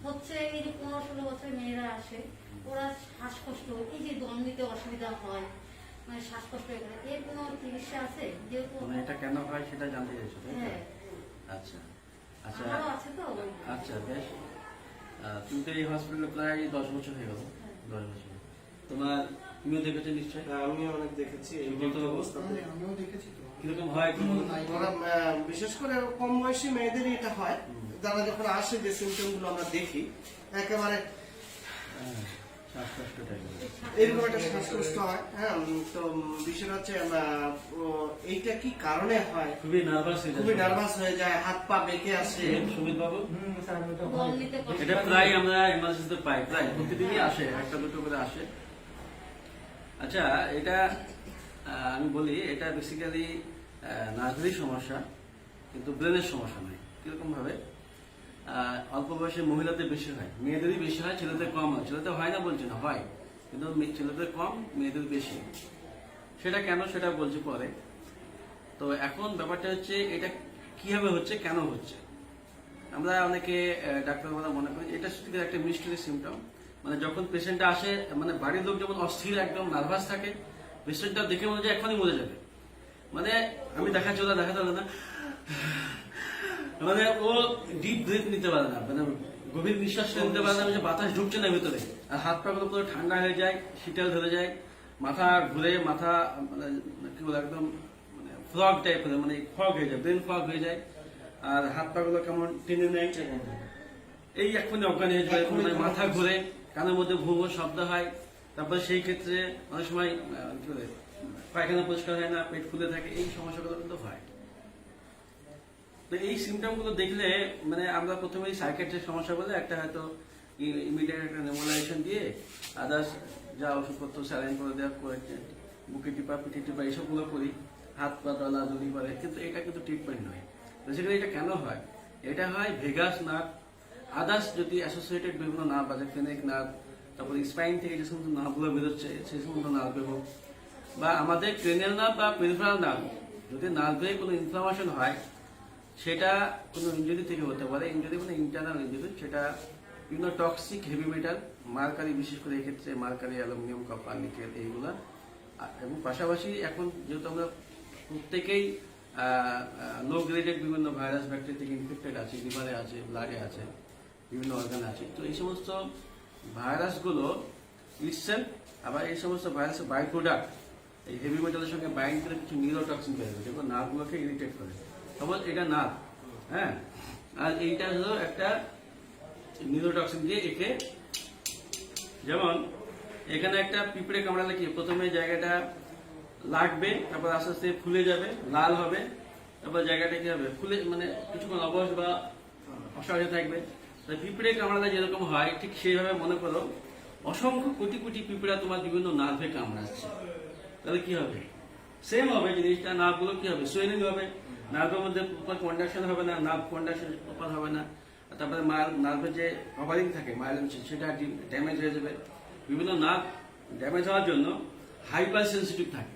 হচ্ছে এই যে 15-16 বছর মেয়েরা আসে, ওরা শ্বাসকষ্ট, এই যে দম নিতে অসুবিধা হয়, মানে শ্বাসকষ্ট হয়ে গেলে এর কোনো চিকিৎসা আছে? যেহেতু মানে এটা কেন হয় সেটা জানতে চাইছো, তাই তো? হ্যাঁ, আচ্ছা আচ্ছা আমারও আছে তো ওই। আচ্ছা, বেশ। তুমি তো এই হসপিটালে প্রায় 10 বছর হয়ে গেল। 10 বছর তোমার, তুমিও দেখেছো নিশ্চয়ই? আমি অনেক দেখেছি এই কত অবস্থা। আমিও দেখেছি তো। কিরকম হয় একটু বলো তো? ওরা বিশেষ করে কম বয়সী মেয়েদেরই এটা হয়, যারা যখন আসে যে সিমটম গুলো আমরা দেখি একেবারে হ্যাঁ, শ্বাসকষ্ট টাইপের। এরকম একটা শ্বাসকষ্ট হয়। হ্যাঁ, তো বিষয়টা হচ্ছে এইটা কি কারণে হয়, খুবই নার্ভাস হয়ে খুবই যায়। নার্ভাস হয়ে যায়, হাত পা বেঁকে আসে। সুমিত বাবু, স্যার আমি তো দম নিতে কষ্ট এটা হয়। প্রায় আমরা ইমার্জেন্সিতে পাই, প্রায় প্রতিদিনই আসে, একটা দুটো করে আসে। আচ্ছা, এটা আমি বলি, এটা বেসিক্যালি নার্ভেরই সমস্যা, কিন্তু ব্রেনের সমস্যা নয়। কিরকম ভাবে? অল্প বয়সে মহিলাদের বেশি হয়, মেয়েদেরই বেশি হয়, ছেলেদের কম হয়। ছেলেদের হয় না বলছি না, হয়, কিন্তু ছেলেদের কম, মেয়েদের বেশি। সেটা কেন সেটা বলছি পরে। তো এখন ব্যাপারটা হচ্ছে এটা কিভাবে হচ্ছে, কেন হচ্ছে। আমরা অনেকে ডাক্তারবাবুরা মনে করি এটা শুধু একটা মিস্ট্রি সিমটম। মানে যখন পেশেন্টটা আসে, মানে বাড়ির লোক যেমন অস্থির, একদম নার্ভাস থাকে, পেশেন্টটা দেখে মনে হয় এখনই মরে যাবে। মানে আমি দেখাচ্ছি, ওরা দেখাতে পারে না, মানে ও ডিপ ব্রিথ নিতে পারে না, মানে গভীর নিঃশ্বাস নিতে পারে না, যে বাতাস ঢুকছে না ভিতরে। আর হাত পা গুলো পুরো ঠান্ডা হয়ে যায়, শীতল ধরে যায়, মাথা ঘুরে, মাথা মানে কি বলে একদম মানে ফ্রগ টাইপের, মানে ফগ হয়ে যায়, ব্রেন ফগ হয়ে যায়। আর হাত পা গুলো কেমন টেনে নেয়, এই এক্ষুনি অজ্ঞান হয়ে যায়, মানে মাথা ঘুরে, কানের মধ্যে ভূ শব্দ হয়। তারপরে সেই ক্ষেত্রে অনেক সময় কি বলে পায়খানা পরিষ্কার হয় না, পেট ফুলে থাকে, এই সমস্যাগুলো কিন্তু হয়। তো এই সিমটম গুলো দেখলে মানে আমরা প্রথমেই সাইকিয়াট্রিক সমস্যা বলে একটা হয়তো ইমিডিয়েট একটা নেমোলাইজেশন দিয়ে আদার্স যা ওষুধপত্র স্যালাইন করে দেওয়া, করে বুকে টিপা, পিঠে টিপা, এইসবগুলো করি, হাত পা দলাদলি করে, কিন্তু এটা কিন্তু ট্রিটমেন্ট নয়। বেসিক্যালি এটা কেন হয়? এটা হয় ভেগাস নার্ভ, আদার্স যদি অ্যাসোসিয়েটেড বিভিন্ন নার্ভ আছে, ফেনেক নার্ভ, তারপরে স্পাইন থেকে যে সমস্ত নার্ভগুলো বেরোচ্ছে সেই সমস্ত নার্ভে হোক, বা আমাদের ক্রেনিয়াল নার্ভ বা পেরিফেরাল নার্ভ, যদি নার্ভে কোনো ইনফ্লামেশন হয়, সেটা কোনো ইনজুরি থেকে হতে পারে। ইনজুরি মানে ইন্টারনাল ইনজুরি, সেটা বিভিন্ন টক্সিক হেভি মেটাল, মার্কারি, বিশেষ করে এক্ষেত্রে মার্কারি, অ্যালুমিনিয়াম, কপার, নিকেল, এইগুলা। এবং পাশাপাশি এখন যেহেতু আমরা প্রত্যেকেই লো গ্রেডেড বিভিন্ন ভাইরাস ব্যাকটেরিয়া থেকে ইনফেক্টেড আছে, লিভারে আছে, ব্লাডে আছে, বিভিন্ন অর্গানে আছে, তো এই সমস্ত ভাইরাসগুলো ইটসেলফ, আবার এই সমস্ত ভাইরাসের বাই প্রোডাক্ট এই হেভি মেটালের সঙ্গে বাইন্ড করে কিছু নিউরোটক্সিন বের হবে, যেগুলো নার্ভগুলোকে ইরিটেট করে। তখন এটা নার্ভ, হ্যাঁ, আর এইটা হলো একটা নিউরোটক্সিন দিয়ে একে, যেমন এখানে একটা পিঁপড়ে কামড়ালে কি প্রথমে জায়গাটা লাগবে, তারপর আস্তে আস্তে ফুলে যাবে, লাল হবে, তারপর জায়গাটা কি হবে, ফুলে মানে কিছুক্ষণ অবশ বা অসহ্য থাকবে। পিঁপড়ে কামড়ালে যেরকম হয়, ঠিক সেইভাবে মনে করো অসংখ্য কোটি কোটি পিঁপড়া তোমার বিভিন্ন নার্ভে কামড়াচ্ছে, তাহলে কি হবে? সেম হবে জিনিসটা, নার্ভগুলো কি হবে, সোয়েলিং হবে, নার্ভের মধ্যে প্রপার কন্ডাকশন হবে না, নার্ভ কন্ডাকশন প্রপার হবে না, তারপরে নার্ভের যে কভারিং থাকে মাইলিন, সেটা ড্যামেজ হয়ে যাবে। বিভিন্ন নার্ভ ড্যামেজ হওয়ার জন্য হাইপার সেন্সিটিভ থাকে,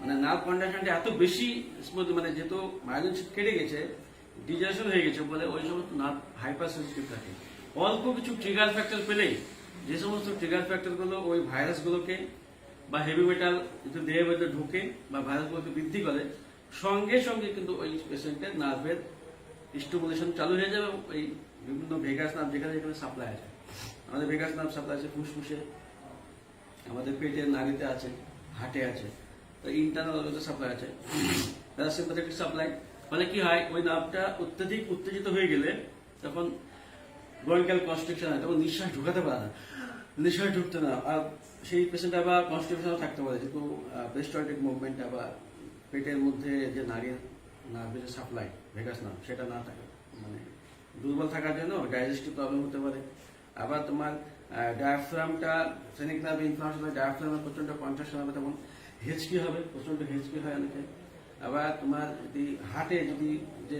মানে নার্ভ কন্ডাকশনটা এত বেশি স্মুথ, মানে যেহেতু মাইলিন কেটে গেছে, ডিজেশন হয়ে গেছে বলে ওই সমস্ত নার্ভ হাইপার সেন্সিটিভ থাকে। অল্প কিছু ট্রিগার ফ্যাক্টর পেলেই, যে সমস্ত ট্রিগার ফ্যাক্টরগুলো ওই ভাইরাসগুলোকে বা হেভি মেটাল যদি দেহের মধ্যে ঢুকে বা ভাইরাসগুলোকে বৃদ্ধি করে, সঙ্গে সঙ্গে কিন্তু ওই পেশেন্টের নার্ভের স্টিমুলেশন চালু হয়ে যাবে। এই বিভিন্ন ভেগাস নার্ভ যেখানে যেখানে সাপ্লাই আছে, আমাদের ভেগাস নার্ভ সাপ্লাই আছে ফুসফুসে, আমাদের পেটের নাড়িতে আছে, হার্টে আছে, তো ইন্টারনাল সাপ্লাই আছে, প্যারাসিম্পাথেটিক সাপ্লাই। ফলে কি হয়, ওই নার্ভটা অত্যধিক উত্তেজিত হয়ে গেলে তখন ব্রঙ্কিয়াল কনস্ট্রিকশন হয়, তখন নিঃশ্বাস ঢুকাতে পারে না, নিঃশ্বাস ঢুকতে না, আর সেই পেশেন্ট আবার কনস্টিপেশনও থাকতে পারে, যেহেতু পেরিস্টালটিক মুভমেন্ট, আবার পেটের মধ্যে যে নার্ভের সাপ্লাই ভেগাস নার্ভ সেটা না থাকে, মানে দুর্বল থাকার জন্য ডাইজেস্টিভ প্রবলেম হতে পারে। আবার তোমার ডায়াফ্রামটা, ফেনিক নার্ভে ইনফ্লামেশন হয়, ডায়াফ্রামে প্রচন্ড কন্ট্রাকশন হবে, তখন হেঁচকি হবে, প্রচন্ড হেঁচকি হয় অনেকে। আবার তোমার যদি হার্টে যদি যে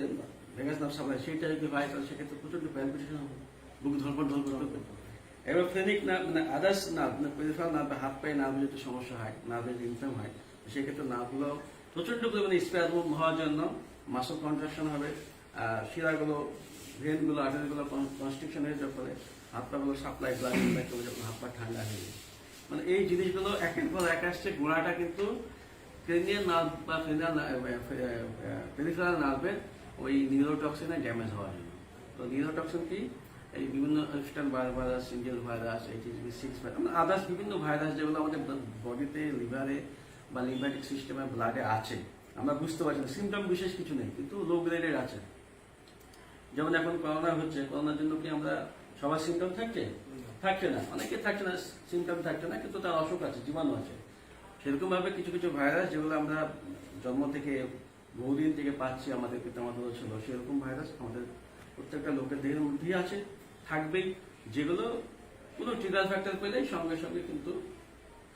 ভেগাস নার্ভ সাপ্লাই সেইটা যদি হয়, তাহলে সেক্ষেত্রে প্রচন্ড প্যালপিটেশন হবে, বুক ধরপড় করবে। এবার ফেনিক নার্ভ মানে আদার্স নার্ভ, মানে পেরিফেরাল নার্ভ, হাত পায়ে নার্ভে যদি সমস্যা হয়, নার্ভে যদি ইনফ্লেম হয়, সেক্ষেত্রে নার্ভগুলো প্রচন্ড পরিমাণে স্প্যাজম হওয়ার জন্য মাসল কন্ট্রাকশন হবে, শিরাগুলো ভেনগুলো আর্টারিগুলো কনস্ট্রিকশন হয়ে যাওয়ার ফলে হাত পাগুলো সাপ্লাই ব্লাড যখন হাত পা ঠান্ডা হয়ে যায়, মানে এই জিনিসগুলো একের পর এক আসছে। গোড়াটা কিন্তু ক্রেনিয়াল নার্ভ বা পেরিফেরাল নার্ভের ওই নিউরোটক্সিনে ড্যামেজ হওয়ার জন্য। তো নিউরোটক্সিন কি, এই বিভিন্ন eastern virus, single virus, HSV6 virus, others বিভিন্ন ভাইরাস যেগুলো আমাদের বডিতে, লিভারে বা লিম্ফ্যাটিক সিস্টেমে, ব্লাডে আছে, আমরা বুঝতে পারছি না, সিমটম বিশেষ কিছু নেই কিন্তু লো গ্রেডের আছে। যেমন এখন করোনা হচ্ছে, করোনার জন্য কি আমরা সবার সিমটম থাকছে না, অনেকে থাকছে না, সিমটম থাকছে না, কিন্তু তার অসুখ আছে, জীবাণু আছে। সেরকম ভাবে কিছু কিছু ভাইরাস যেগুলো আমরা জন্ম থেকে বহুদিন থেকে পাচ্ছি, আমাদের পিতামাতারও ছিল, সেরকম ভাইরাস আমাদের প্রত্যেকটা লোকের দেহের মধ্যেই আছে, থাকবেই, যেগুলো কোনো ট্রিগার ফ্যাক্টর পেলেই সঙ্গে সঙ্গে কিন্তু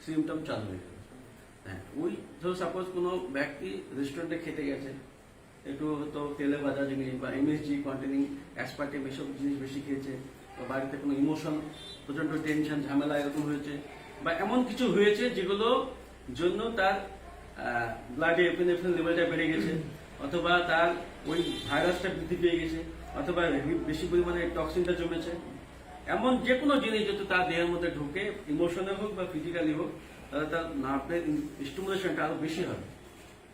সিমটম চালু হয়ে যাবে। হ্যাঁ, ওই ধরো সাপোজ কোনো ব্যক্তি রেস্টুরেন্টে খেতে গেছে, একটু হয়তো তেলে ভাজা জিনিস বা MSG কন্টেনিং অ্যাসপার্টেম এসব জিনিস বেশি খেয়েছে, বা বাড়িতে কোনো ইমোশন, প্রচন্ড টেনশন, ঝামেলা এরকম হয়েছে, বা এমন কিছু হয়েছে যেগুলো জন্য তার ব্লাডে এপিনেফ্রিন লেভেলটা বেড়ে গেছে, অথবা তার ওই ভাইরাসটা বৃদ্ধি পেয়ে গেছে, অথবা বেশি পরিমাণে টক্সিনটা জমেছে, এমন যে কোনো জিনিস যদি তার দেহের মধ্যে ঢুকে, ইমোশনে হোক বা ফিজিক্যালি হোক, তাহলে তার নার্ভের স্টিমুলেশনটা আরো বেশি হবে।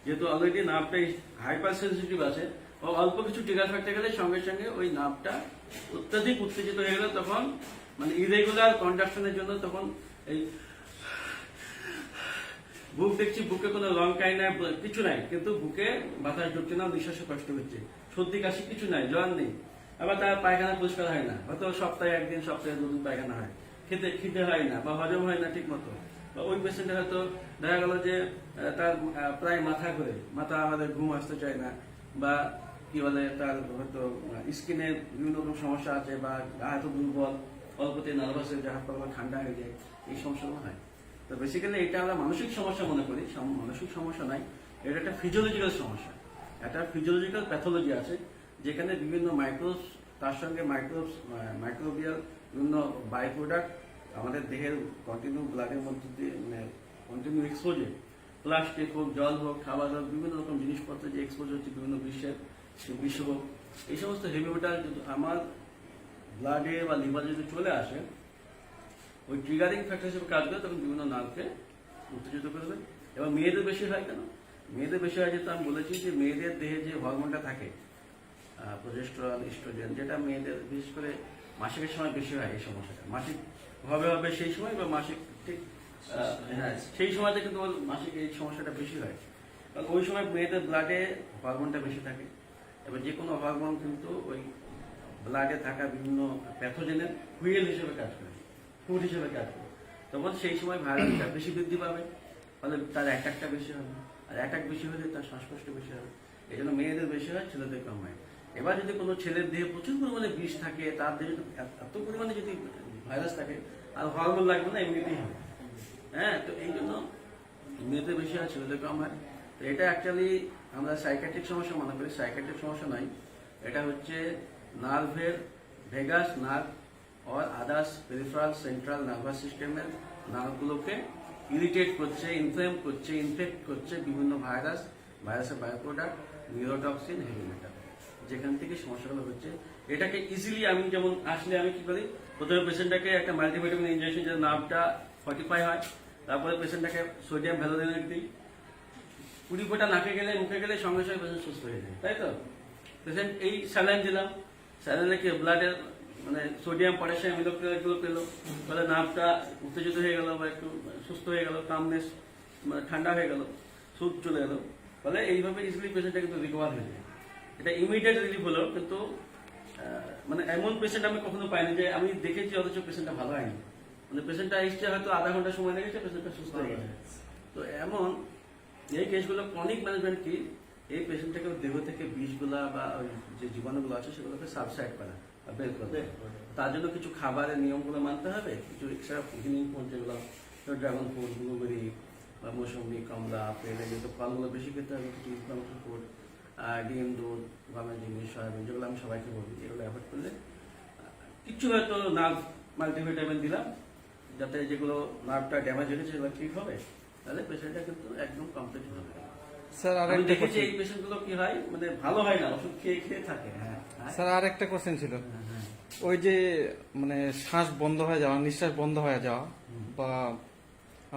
যেহেতু অলরেডি নার্ভটা হাইপার সেন্সিটিভ আছে, ও অল্প কিছু ট্রিগার ফ্যাক্টর গেলে সঙ্গে সঙ্গে ওই নার্ভটা অত্যাধিক উত্তেজিত হয়ে গেলে তখন মানে ইরেগুলার কন্ট্রাকশনের জন্য তখন এই বুক দেখছি, বুকে কোনো লং কাই নাই, কিছু নাই, কিন্তু বুকে বাতাস ঢুকছে না, নিঃশ্বাসে কষ্ট হচ্ছে, সর্দি কাশি কিছু নাই, জ্বর নেই, আবার তার পায়খানা পরিষ্কার হয় না, হয়তো সপ্তাহে একদিন, সপ্তাহে দুদিন পায়খানা হয়, খিদে হয় না বা হজম হয় না ঠিক মতো, বা ওই পেশেন্টের হয়তো দেখা গেল যে তার প্রায় মাথা ঘুরে, মাথা আমাদের ঘুম আসতে চায় না, বা কি বলে তার হয়তো স্কিনে বিভিন্ন রকম সমস্যা আছে, বা গা হয়তো দুর্বল, অল্পতে নার্ভাস হয়ে যায়, হাত পা ঠান্ডা হয়ে যায়, এই সমস্যাগুলো হয়। তো বেসিক্যালি এটা আমরা মানসিক সমস্যা মনে করি, মানসিক সমস্যা নাই, এটা একটা ফিজিওলজিক্যাল সমস্যা, একটা ফিজিওলজিক্যাল প্যাথোলজি আছে, যেখানে বিভিন্ন মাইক্রোবস, তার সঙ্গে মাইক্রোবিয়াল বিভিন্ন বাই প্রোডাক্ট আমাদের দেহের কন্টিনিউ ব্লাডের মধ্যে দিয়ে মানে কন্টিনিউ এক্সপোজে, প্লাস্টিক হোক, জল হোক, খাবার হোক, বিভিন্ন রকম জিনিসপত্র যে এক্সপোজ হচ্ছে বিভিন্ন বিশ্ব হোক, এই সমস্ত হেভি মেটাল আমার ব্লাডে বা লিভারে যদি চলে আসে, ওই ট্রিগারিং ফ্যাক্টর হিসেবে কাজ করে, তখন বিভিন্ন নার্ভকে উত্তেজিত করবে। এবং মেয়েদের বেশি হয় কেন? মেয়েদের বেশি হয় যেহেতু আমি বলেছি যে মেয়েদের দেহে যে হরমোনটা থাকে, প্রজেস্টেরন, ইস্ট্রোজেন, যেটা মেয়েদের বিশেষ করে মাসিকের সময় বেশি হয়, এই সমস্যাটা মাসিক হবে সেই সময়, বা মাসিক ঠিক হ্যাঁ সেই সময়তে কিন্তু ওর মাসিক এই সমস্যাটা বেশি হয়, কারণ ওই সময় মেয়েদের ব্লাডে হরমোনটা বেশি থাকে। এবার যে কোনো হরমোন কিন্তু ওই ব্লাডে থাকা বিভিন্ন প্যাথোজেনের হুইল হিসেবে কাজ করে, ফুড হিসেবে কাজ করে, তখন সেই সময় ভাইরাসটা বেশি বৃদ্ধি পাবে, ফলে তার অ্যাটাকটা বেশি হবে, আর অ্যাটাক বেশি হলে তার শ্বাসকষ্ট বেশি হবে। এই জন্য মেয়েদের বেশি হয়, ছেলেদের কম হয়। এবার যদি কোনো ছেলের দেহে প্রচুর পরিমাণে বিষ থাকে, তার দেহে যদি এত পরিমাণে যদি ভাইরাস থাকে, আর হরমোন লাগবে না, এমনিতেই হবে। হ্যাঁ, তো এই জন্য মেয়েদের বেশি হয়, ছেলেদের কম হয়। তো এটা অ্যাকচুয়ালি আমরা সাইকিয়াট্রিক সমস্যা মনে করি, সাইকিয়াট্রিক সমস্যা নয়, এটা হচ্ছে নার্ভের ভেগাস নার্ভ और আদার্স পেরিফেরাল সেন্ট্রাল নার্ভাস সিস্টেমের নার্ভগুলোকে ইরিটেট করছে, ইনফ্লেম করছে, ইনফেক্ট করছে বিভিন্ন ভাইরাসের বায়োপ্রোডাক্ট, নিউরোটক্সিন, হেভি মেটাল, যেখান থেকে সমস্যাগুলো হচ্ছে। এটাকে ইজিলি আমি যেমন আসলে আমি কি করি, প্রথমে পেশেন্টটাকে একটা মাল্টিভিটামিন ইনজেকশন, যে নার্ভটা 45 হয়, তারপরে পেশেন্টটাকে সোডিয়াম ভ্যালোরিনেট দিই, 20 ফোঁটা নাকে গেলে, মুখে গেলে সঙ্গে সঙ্গে পেশেন্ট সুস্থ হয়ে যায়, তাই তো? পেশেন্ট এই স্যালাইন দিলাম, স্যালাইনে কি ব্লাডের মানে সোডিয়াম, পটাশিয়াম, ইলেকট্রোলাইটগুলো পেলো, ফলে নার্ভটা উত্তেজিত হয়ে গেল, বা একটু সুস্থ হয়ে গেল, কামনেস মানে ঠান্ডা হয়ে গেল, সুদ চলে গেল, ফলে এইভাবে ইজিলি পেশেন্টটা কিন্তু রিকভার হয়ে যায়। এটা ইমিডিয়েট রিলিফ হলো, কিন্তু মানে এমন পেশেন্ট আমি কখনো পাইনি যে আমি দেখেছি অথচ পেশেন্টটা ভালো হয়নি, মানে পেশেন্টটা এসছে হয়তো আধা ঘন্টা সময় লেগেছে, পেশেন্টটা সুস্থ হয়ে গেছে। তো এমন এই কেসগুলো ক্রনিক ম্যানেজমেন্ট কি, এই পেশেন্টটাকে দেহ থেকে বিষগুলা বা যে জীবাণুগুলো আছে সেগুলোকে সাবসাইড করা, বের করবে। তার জন্য কিছু খাবারের নিয়মগুলো মানতে হবে, কিছু এক্সট্রা হিলিং ফুড, যেগুলো ড্রাগন ফ্রুট, ব্লুবেরি বা মৌসুমি, কমলা, আপেল, যেহেতু ফলগুলো বেশি খেতে হবে, কিছু ইনফ্লামেটরি ফুড, ডিম, দুধ, গমের জিনিস, সয়াবিন, যেগুলো আমি সবাইকে বলি, এগুলো অ্যাভয়েড করলে কিছু হয়তো নার্ভ মাল্টিভিটামিন দিলাম, যাতে যেগুলো নার্ভটা ড্যামেজ হয়েছে সেগুলো ঠিক হবে, তাহলে পেশেন্টটা কিন্তু একদম কমপ্লিট হবে। স্যার আমি আরেকটা দেখেছি কোশ্চেন এই পেশেন্ট গুলো কি হয়, মানে ভালো হয় না, ওষুধ খেয়ে খেয়ে থাকে। হ্যাঁ হ্যাঁ, স্যার আরেকটা কোশ্চেন ছিল, হ্যাঁ। ওই যে মানে শ্বাস বন্ধ হয়ে যাওয়া, নিঃশ্বাস বন্ধ হয়ে যাওয়া বা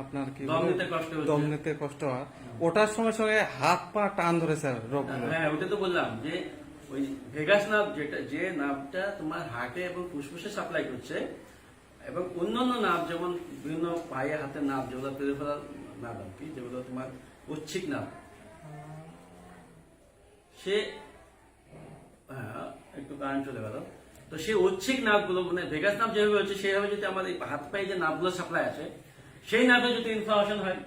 আপনার কি দম নিতে কষ্ট হচ্ছে। দম নিতে কষ্ট হয়, ওটার সঙ্গে সঙ্গে হাত পা টান ধরে স্যার রোগগুলো। হ্যাঁ, ওটা তো বললাম যে ওই ভেগাস নার্ভ, যেটা যে নার্ভটা তোমার হার্টে এবং ফুসফুসে সাপ্লাই করছে, এবং অন্যান্য নার্ভ যেমন বিভিন্ন পায়ে হাতের নার্ভ, যেগুলো পেরিফেরাল নার্ভ আর কি, যেগুলো তোমার ঐচ্ছিক নার্ভ, সে একটু কারেন্ট চলে গেল। তো সেই ঐচ্ছিক নার্ভগুলো, মানে ভেগাস নার্ভ যেভাবে হচ্ছে সেভাবে যদি আমার এই হাত পায়ে যে নার্ভগুলো সাপ্লাই আছে, সেই নার্ভে যদি ইনফ্লামেশন হয়,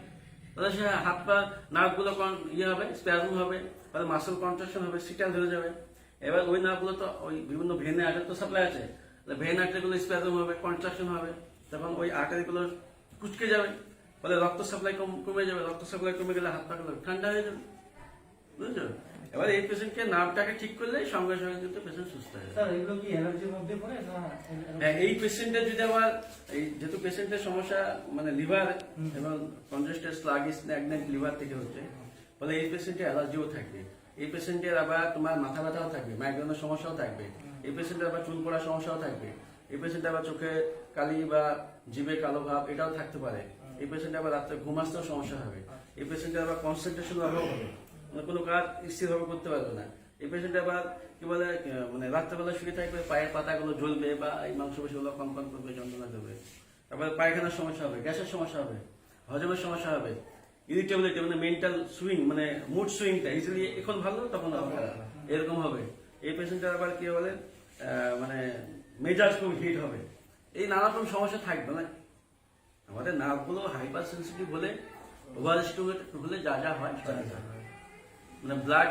তাহলে সে হাত পা নার্ভগুলো হবে, স্প্যাজম হবে, তাহলে মাসেল কন্ট্রাকশন হবে, সিটাল ধরে যাবে। এবার ওই নার্ভগুলো তো ওই বিভিন্ন ভেনে আর্টারি তো সাপ্লাই আছে, ভেন আর্টারিগুলো স্প্যাজম হবে, কন্ট্রাকশন হবে, তখন ওই আর্টারিগুলো কুচকে যাবে, ফলে রক্ত সাপ্লাই কমে যাবে, রক্ত সাপ্লাই কমে গেলে হাত পাগুলো ঠান্ডা হয়ে যাবে, বুঝেছো? এবার এই পেশেন্টকে নার্ভটাকে ঠিক করলে সঙ্গে সঙ্গে কিন্তু পেশেন্ট সুস্থ হয়ে যাবে। স্যার এগুলো কি অ্যালার্জির মধ্যে পড়ে না? হ্যাঁ, এই পেশেন্টের যদি আবার এই যেহেতু পেশেন্টের সমস্যা মানে লিভার এবং কনজেস্টেড স্লাগিশ স্ন্যাগনেট লিভার থেকে হচ্ছে, ফলে এই পেশেন্টের অ্যালার্জিও থাকবে। এই পেশেন্টের আবার তোমার মাথা ব্যথাও থাকবে, মাইগ্রেনের সমস্যাও থাকবে, এই পেশেন্টের আবার চুল পড়ার সমস্যাও থাকবে, এই পেশেন্টের আবার চোখে কালি বা জিভে কালো ভাব এটাও থাকতে পারে, এই পেশেন্টের আবার রাত্রে ঘুম আসতেও সমস্যা হবে, এই পেশেন্টের আবার কনসেন্ট্রেশন অভাব হবে, মানে কোনো কাজ স্থিরভাবে করতে পারবে না, এই পেশেন্ট আবার কি বলে মানে রাত্রেবেলা শুয়ে থাকবে, পায়ের পাতাগুলো জ্বলবে বা এই মাংসপেশিগুলো কম্পন করবে, যন্ত্রণা করবে, তারপরে পায়খানার সমস্যা হবে, গ্যাসের সমস্যা হবে, হজমের সমস্যা হবে, ইরিটেবিলিটি মানে মেন্টাল সুইং, মানে মুড সুইংটা ইজিলি এখন ভালো তখন আবার খারাপ, এরকম হবে। এই পেশেন্টের আবার কি বলে মানে মেজাজ খুব হিট হবে, এই নানা রকম সমস্যা থাকবে না। আমাদের নার্ভগুলো হাইপার সেন্সিটিভ হলে, ওভার স্টিমুলেট হলে যা যা হয় সেটা হয়। মানে ব্লাড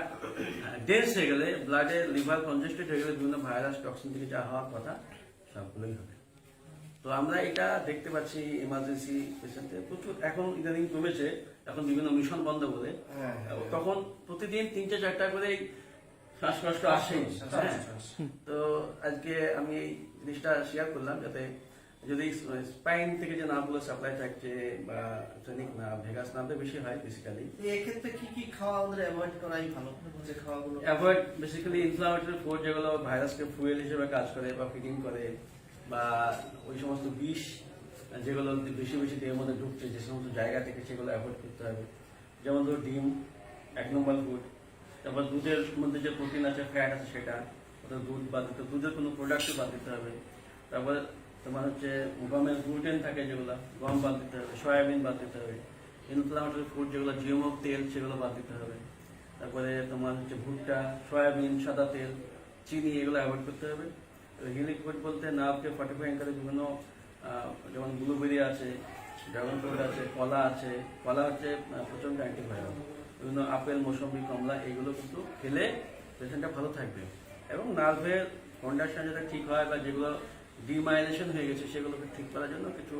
ডেন্স হয়ে গেলে, ব্লাডে লিভার কনজেস্টেড হয়ে গেলে বিভিন্ন ভাইরাস টক্সিন থেকে যা হওয়ার কথা সবগুলোই হবে। তো আমরা এটা দেখতে পাচ্ছি ইমার্জেন্সি পেশেন্টে প্রচুর, এখন ইদানিং কমেছে, এখন বিভিন্ন মিশন বন্ধ বলে, তখন প্রতিদিন 3-4টা করে শ্বাসকষ্ট আসে। তো আজকে আমি এই জিনিসটা শেয়ার করলাম, যাতে যদি স্পাইন থেকে যে নার্ভগুলো সাপ্লাই থাকছে বা টনিক নার্ভ, ভেগাস নার্ভে বেশি হয় বেসিক্যালি। এক্ষেত্রে কি কি খাওয়া আমাদের অ্যাভয়েড করাই ভালো, যে খাওয়াগুলো অ্যাভয়েড বেসিক্যালি ইনফ্লামেটরি ফুড, যেগুলো ভাইরাসকে ফুয়েল হিসেবে কাজ করে বা ফিডিং করে, বা ওই সমস্ত বিষ যেগুলো বেশি বেশি দেহের মধ্যে ঢুকছে যে সমস্ত জায়গা থেকে, সেগুলো অ্যাভয়েড করতে হবে। যেমন ধরো ডিম 1 নম্বর ফুড, তারপর দুধের মধ্যে যে প্রোটিন আছে, ফ্যাট আছে, সেটা ওটা দুধ বাদ দিতে, দুধের কোনো প্রোডাক্টই বাদ দিতে হবে। তারপরে তোমার হচ্ছে গমের গ্লুটেন থাকে যেগুলো, গম বাদ দিতে হবে, সয়াবিন বাদ দিতে হবে। ইনফ্লামেটরি ফুড যেগুলো জিএমও তেল, সেগুলো বাদ দিতে হবে। তারপরে তোমার হচ্ছে ভুট্টা, সয়াবিন, সাদা তেল, চিনি, এগুলো অ্যাভয়েড করতে হবে। হিলিক ফুড বলতে নার্ভকে ফর্টিফাইং করে বিভিন্ন, যেমন ব্লুবেরি আছে, ড্রাগন ফ্রুট আছে, কলা আছে, কলা হচ্ছে প্রচন্ড অ্যান্টিভাইরাল, বিভিন্ন আপেল, মৌসুমি, কমলা, এইগুলো কিন্তু খেলে পেশেন্টটা ভালো থাকবে। এবং নার্ভের কন্ডাকশন যাতে ঠিক হয় বা যেগুলো ডিমাইলেশন হয়ে গেছে সেগুলোকে ঠিক করার জন্য কিছু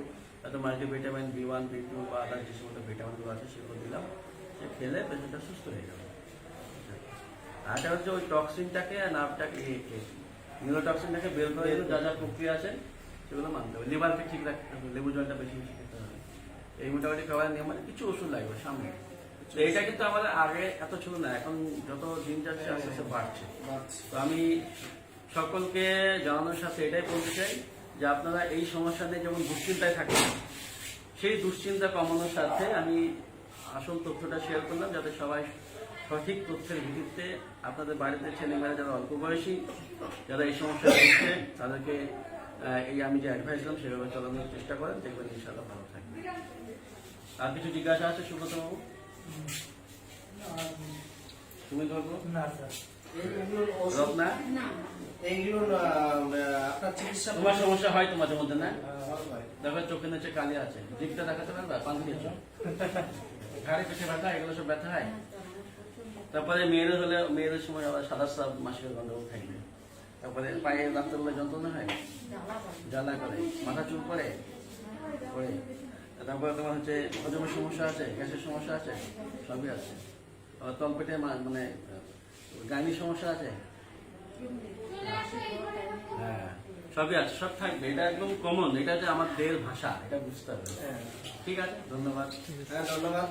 মাল্টিভিটামিন B1, B2 বা আদার যে সমস্ত ভিটামিনগুলো আছে সেগুলো দিলাম, সে খেলে পেশেন্টটা সুস্থ হয়ে যাবে। আর এটা হচ্ছে ওই টক্সিনটাকে আর নার্ভটাকে নিউরোটক্সিনটাকে বের করার জন্য যা যা প্রক্রিয়া আছে সেগুলো মানতে হবে। লিভারকে ঠিক রাখতে হবে, লেবু জলটা বেশি বেশি খেতে হবে, এই মোটামুটি খাবার নিয়ে মানে কিছু ওষুধ লাগবে সামনে। তো এটা কিন্তু আমাদের আগে এত ছিল না, এখন যত দিন যাচ্ছে আস্তে আস্তে বাড়ছে। তো আমি সকলকে জানানোর সাথে এটাই বলতে চাই যে আপনারা এই সমস্যা নিয়ে যেমন দুশ্চিন্তায় থাকেন, সেই দুশ্চিন্তা কমানোর সাথে আমি আসল তথ্যটা শেয়ার করলাম, যাতে সবাই সঠিক তথ্যের ভিত্তিতে আপনাদের বাড়িতে ছেলেমেয়েরা যারা অল্প বয়সী, যারা এই সমস্যা হচ্ছে, তাদেরকে এই আমি যে অ্যাডভাইস দিলাম সেভাবে চালানোর চেষ্টা করেন, দেখবেন ইনশাআল্লাহ ভালো থাকবে। আর কিছু জিজ্ঞাসা আছে সুব্রত বাবু? তুমি ধরবো না স্যার, এইগুলোর ওষুধ রত্না, না এইগুলো আপনার চিকিৎসা তোমার সমস্যা হয় তো মাঝে মধ্যে না? ভালো হয়। দেখো চোখের নিচে কালি আছে, দিকটা দেখাতে পারবা? পান দিয়েছো, ঘাড়ে পেটে ব্যথা, এগুলো সব ব্যথা হয়। তারপরে মেয়েদের হলে মেয়েদের সময় আবার সাদা সাপ মাসিকের গন্ডগোল থাকবে। তারপরে পায়ে রাত্রেবেলা যন্ত্রণা হয়, জ্বালা করে, মাথা চুল পড়ে। তারপরে তোমার হচ্ছে হজমের সমস্যা আছে, গ্যাসের সমস্যা আছে, সবই আছে। তলপেটে মানে গাইনির সমস্যা আছে, হ্যাঁ সবই আছে, সব থাকবে। এটা একদম কমন, এটা যে আমার দেহের ভাষা, এটা বুঝতে হবে। ঠিক আছে, ধন্যবাদ। হ্যাঁ ধন্যবাদ।